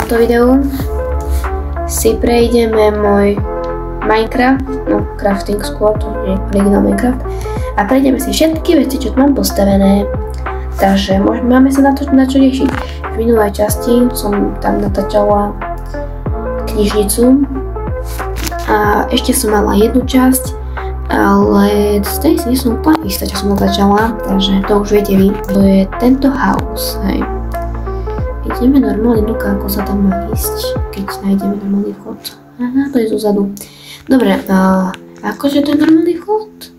tomto videu si prejdeme môj Minecraft, no crafting skôr, to nie je originál Minecraft, a prejdeme si všetky veci, čo tu mám postavené. Takže máme sa na čo tešiť. V minulej časti som tam natáčala knižnicu a ešte som mala jednu časť, ale z tej si nie som úplne istá, čo som natáčala, takže to už viete vy. To je tento house, hej. Ideme normálne do ako sa tam má ísť, keď nájdeme normálny vchod. Aha, to je zozadu. Dobre, akože to je normálny vchod?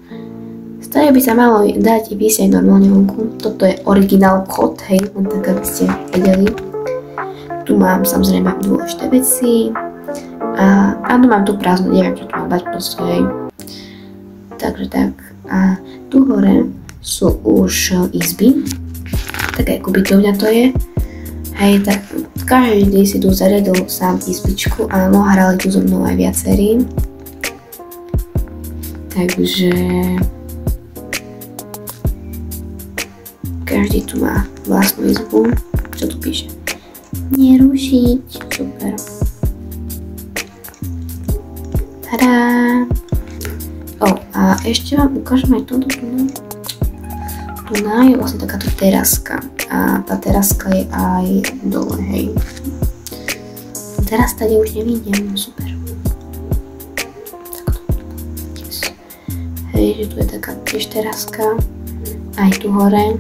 Stále by sa malo dať ísť aj normálne vonku. Toto je originál vchod, hej, len tak, aby ste vedeli. Tu mám samozrejme dôležité veci. A áno, mám tu prázdno, neviem, čo tu mám dať proste, hej. Takže tak. A tu hore sú už izby. Také kubytovňa to je. Hej, tak každý si tu zariadil sám izbičku. Áno, hrali tu so mnou aj viacerí. Takže každý tu má vlastnú izbu. Čo tu píše? Nerušiť. Super. Tadá. A ešte vám ukážem aj toto tu. Tu je vlastne takáto teraska. A tá teraska je aj dole, hej. Teraz tady už nevidím, super. Takto. Yes. Hej, že tu je taká tiež teraska. Aj tu hore.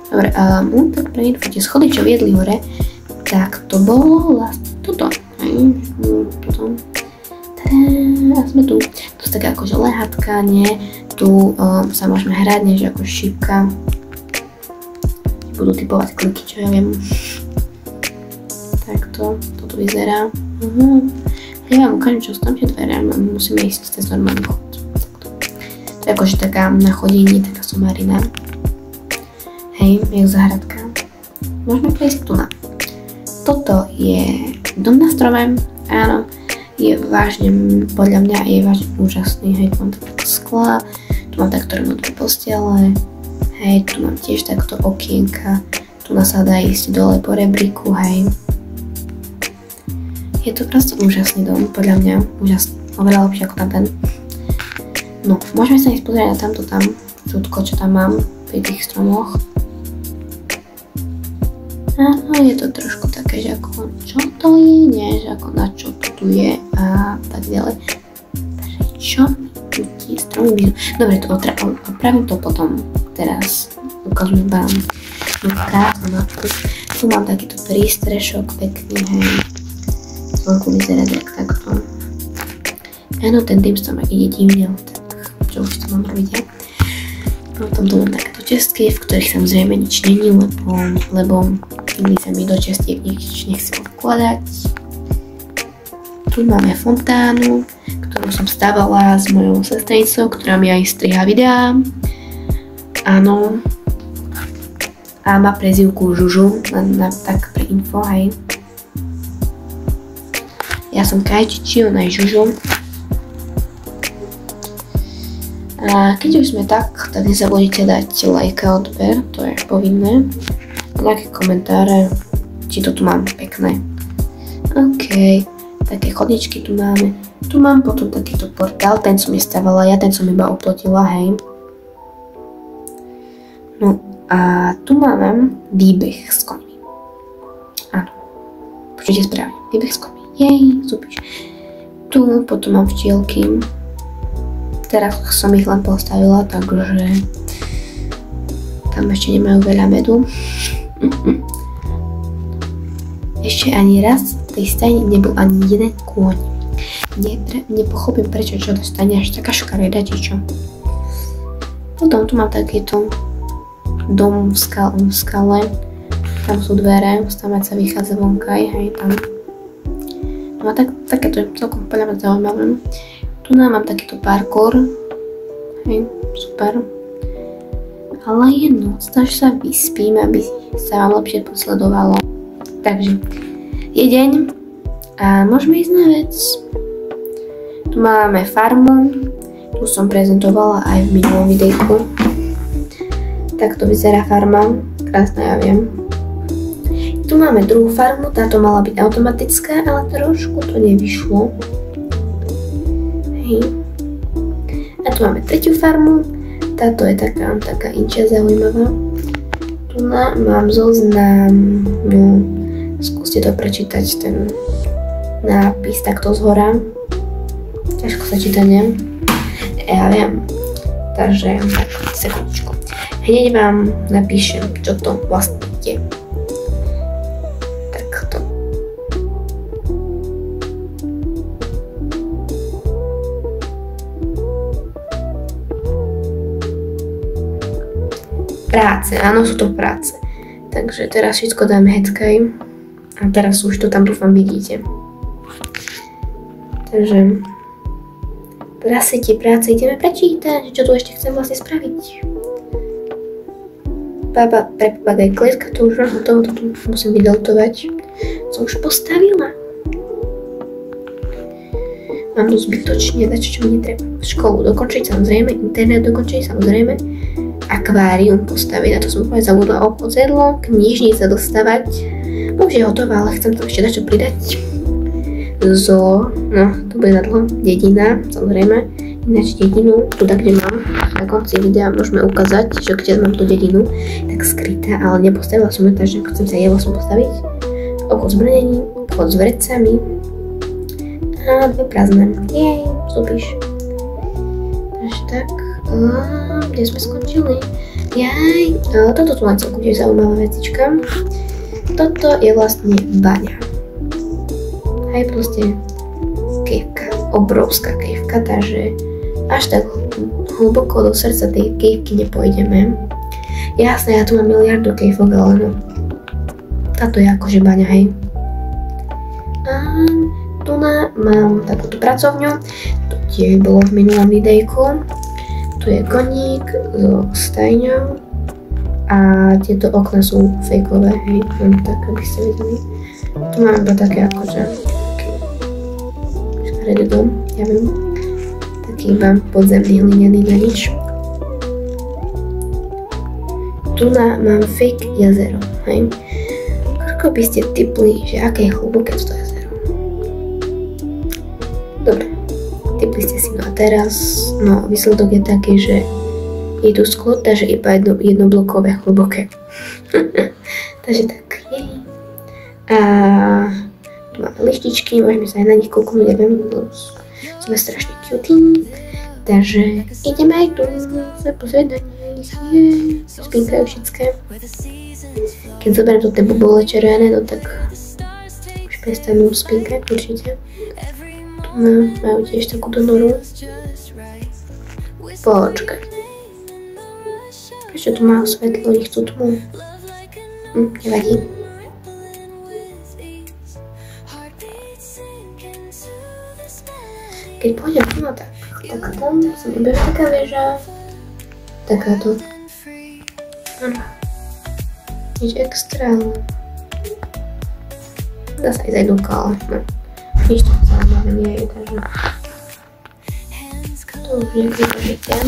Dobre, tak pre info, tie schody, čo viedli hore, tak to bolo vlastne toto. Hej, potom. A sme tu. To je taká akože lehatka, nie? Tu sa môžeme hrať, než ako šípka. Budú typovať kliky, čo ja viem. Takto, toto vyzerá. Ja vám ukážem, čo sú tam tie dvere, musíme ísť cez normálny chod. Takto. To je akože taká na chodení, taká somarina. Hej, je záhradka. Môžeme prejsť tu na. Toto je dom na strome, áno. Je vážne, podľa mňa je vážne úžasný, hej, tu mám takto skla, tu mám takto rovnotné postele, hej, tu mám tiež takto okienka, tu sa dá ísť dole po rebríku, hej. Je to proste úžasný dom, podľa mňa, úžasný, oveľa lepšie ako tam ten. No, môžeme sa ísť pozrieť na tamto tam, čútko, čo tam mám pri tých stromoch. Áno, je to trošku také, že ako čo to je, nie, že ako na čo to tu je a tak ďalej. Prečo mi tu tie stromy byjú? Dobre, to opravím to potom. Teraz ukážem vám krásnu matku. Tu mám takýto prístrešok pekný, hej. Zvonku vyzerá takto. Áno, ten tým sa ma ide divne, tak čo už to mám robiť, ja? Potom tu mám takéto čestky, v ktorých samozrejme nič není, lebo nikdy sa mi do čestiek nič nechcel vkladať. Tu máme fontánu, ktorú som stavala s mojou sestrincou, ktorá mi aj striha videá. Áno. A má prezývku Žužu, tak pre info, hej. Ja som Kajčiči, ona je Žužu. A keď už sme tak nezabudnite dať like a odber, to je povinné. A nejaké komentáre, či to tu mám pekné. OK, také chodničky tu máme. Tu mám potom takýto portál, ten som nestavala ja, ten som iba oplotila, hej. No a tu máme výbeh s koňmi. Áno, počujete správne, výbeh s koňmi. Jej, super. Tu potom mám včielky. Teraz som ich len postavila, takže tam ešte nemajú veľa medu. Ešte ani raz v tej stajni nebol ani jeden kôň. Nepochopím prečo, čo to stane až taká škareda, či čo. Potom tu mám takýto dom v skale. Tam sú dvere, tam sa vychádza vonka, hej, tam. No a takéto je celkom podľa mňa zaujímavé. Tu mám takýto parkour, hej, super. Ale je noc, takže sa vyspím, aby sa vám lepšie posledovalo. Takže je deň a môžeme ísť na vec. Tu máme farmu, tu som prezentovala aj v minulom videjku. Takto vyzerá farma, krásna, ja viem. Tu máme druhú farmu, táto mala byť automatická, ale trošku to nevyšlo. Hej. A tu máme tretiu farmu, táto je taká inčia zaujímavá. Tu mám zoznam, no skúste to prečítať, ten nápis takto zhora. Ťažko sa číta, nie? Ja viem. Takže, tak, sekundičku. Hneď vám napíšem, čo to vlastne je. Takto. Práce, áno, sú to práce. Takže teraz všetko dáme heckaj. A teraz už to tam dúfam vidíte. Takže práce ideme prečítať, čo tu ešte chcem vlastne spraviť. Pre papagaj klietka, to už mám hotovo, to tu musím vydeltovať. Som už postavila. Mám tu zbytočne dať, čo mi netreba. Školu dokončiť samozrejme, internet dokončiť samozrejme, akvárium postaviť, na to som úplne zabudla, obchod s jedlom, knižnica dostavať. Už je hotová, ale chcem to ešte dať čo pridať. Zoo, no to bude na dlho, dedina, samozrejme, ináč dedinu, tu tak, kde mám, na konci videa môžeme ukázať, že kde mám tú dedinu, tak skrytá, ale nepostavila som ju, takže chcem sa jedlo som postaviť, obchod s brnením, obchod s vrecami a dve prázdne, jej, vstúpiš. Takže tak, kde sme skončili? Jaj, toto tu má celkom tiež zaujímavá vecička, toto je vlastne baňa. Aj proste kejvka, obrovská kejvka, takže až tak hlboko do srdca tej kejvky nepôjdeme. Jasné, ja tu mám miliardu kejvok, ale no, táto je akože baňa, hej. A tu mám takúto pracovňu, to tiež bolo v minulom videjku. Tu je koník so stajňou a tieto okna sú fejkové, hej, len tak, aby ste vedeli. Tu mám iba také akože škaredý dom, ja viem, taký iba podzemný hlinený na nič. Tu mám fake jazero, hej. Ako by ste tipli, že aké je hlboké to jazero? Dobre, tipli ste si, no a teraz, no výsledok je taký, že je tu sklo, takže iba jednoblokové hlboké. Takže tak, jej. A tu máme lištičky, môžeme sa aj na nich kúknúť, neviem, sme strašne cute. Takže ideme aj tu sa pozrieť na nej, spínkajú všetké. Keď zoberiem to tie bubole červené, no tak už prestanú spínkať určite. Tu majú tiež takúto noru. Počkaj. Prečo tu majú svetlo, oni chcú tmu? Nevadí. Keď pôjdem no tak tam sa mi beží taká väža. Takáto. Nič extra, ale dá sa aj zajdu kale. No. Nič to zaujímavé nie je, takže to už niekedy požitiem.